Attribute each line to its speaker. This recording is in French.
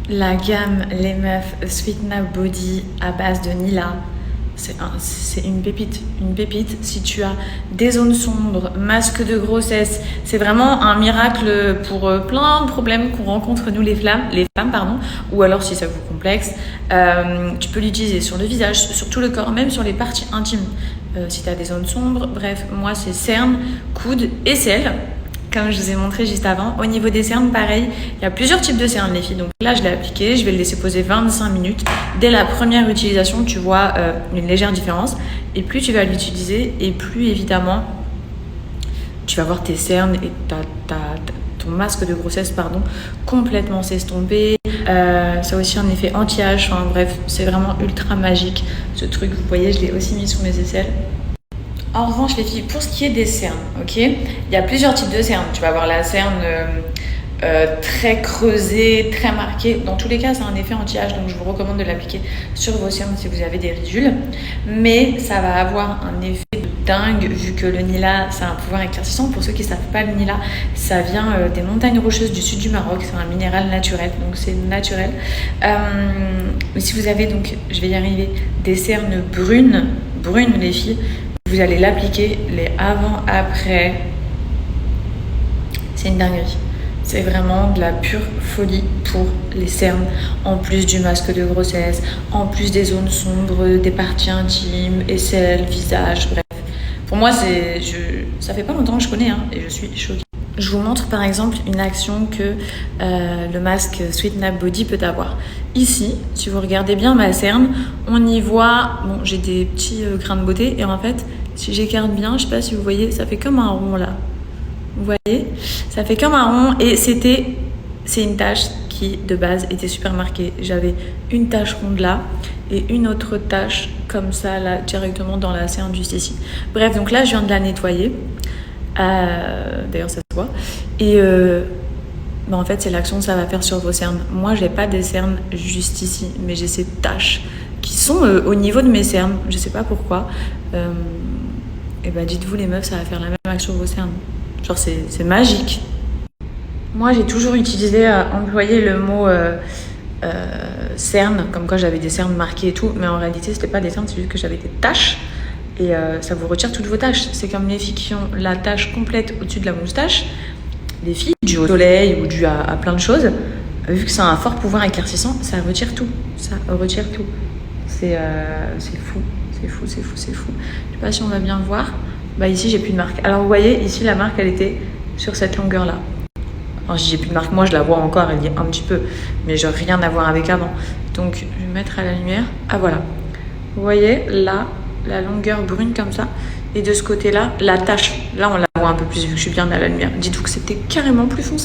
Speaker 1: La gamme Les Meufs Sweeten Up Body à base de Nila, c'est une pépite. Une pépite. Si tu as des zones sombres, masque de grossesse, c'est vraiment un miracle pour plein de problèmes qu'on rencontre nous les femmes, pardon. Ou alors si ça vous complexe, tu peux l'utiliser sur le visage, sur tout le corps, même sur les parties intimes. Si tu as des zones sombres, bref, moi c'est cernes, coudes, aisselles. Comme je vous ai montré juste avant. Au niveau des cernes, pareil, il y a plusieurs types de cernes, les filles. Donc là, je l'ai appliqué, je vais le laisser poser 25 minutes. Dès la première utilisation, tu vois une légère différence. Et plus tu vas l'utiliser, et plus évidemment, tu vas voir tes cernes et ton masque de grossesse, complètement s'estomper. Ça a aussi un effet anti-âge. Enfin bref, c'est vraiment ultra magique. Ce truc, vous voyez, je l'ai aussi mis sous mes aisselles. En revanche, les filles, pour ce qui est des cernes, ok, il y a plusieurs types de cernes. Tu vas avoir la cerne très creusée, très marquée. Dans tous les cas, c'est un effet anti-âge, donc je vous recommande de l'appliquer sur vos cernes si vous avez des ridules. Mais ça va avoir un effet de dingue, vu que le Nila, c'est un pouvoir éclaircissant. Pour ceux qui ne savent pas, le Nila, ça vient des montagnes rocheuses du sud du Maroc. C'est un minéral naturel, donc c'est naturel. Mais si vous avez donc, je vais y arriver, des cernes brunes les filles, vous allez l'appliquer, les avant-après, c'est une dinguerie. C'est vraiment de la pure folie pour les cernes, en plus du masque de grossesse, en plus des zones sombres, des parties intimes, aisselles, visage, bref. Pour moi, ça fait pas longtemps que je connais et je suis choquée. Je vous montre par exemple une action que le masque Sweeten Up Body peut avoir. Ici, si vous regardez bien ma cerne, on y voit, bon, j'ai des petits grains de beauté et en fait, si j'écarte bien, je sais pas si vous voyez, ça fait comme un rond là. Vous voyez, ça fait comme un rond et c'est une tache qui de base était super marquée. J'avais une tache ronde là et une autre tache comme ça là directement dans la cerne juste ici. Bref, donc là je viens de la nettoyer. D'ailleurs ça se voit et en fait c'est l'action que ça va faire sur vos cernes. Moi j'ai pas des cernes juste ici, mais j'ai ces taches qui sont au niveau de mes cernes, je sais pas pourquoi. Et dites-vous les meufs, ça va faire la même action sur vos cernes, genre c'est magique. Moi j'ai toujours employé le mot cernes, comme quoi j'avais des cernes marquées et tout, mais en réalité c'était pas des cernes, c'est juste que j'avais des taches. Et ça vous retire toutes vos taches. C'est comme les filles qui ont la tache complète au-dessus de la moustache. Les filles, dues au soleil ou dues à plein de choses, vu que ça a un fort pouvoir éclaircissant, ça retire tout. Ça retire tout. C'est fou. C'est fou. Je sais pas si on va bien voir. Ici, j'ai plus de marque. Alors, vous voyez, ici, la marque, elle était sur cette longueur-là. Alors, j'ai plus de marque. Moi, je la vois encore, elle y est un petit peu. Mais genre, rien à voir avec avant. Donc, je vais mettre à la lumière. Ah, voilà. Vous voyez, là, la longueur brune comme ça, et de ce côté là la tache, là on la voit un peu plus vu que je suis bien à la lumière. Dites-vous que c'était carrément plus foncé.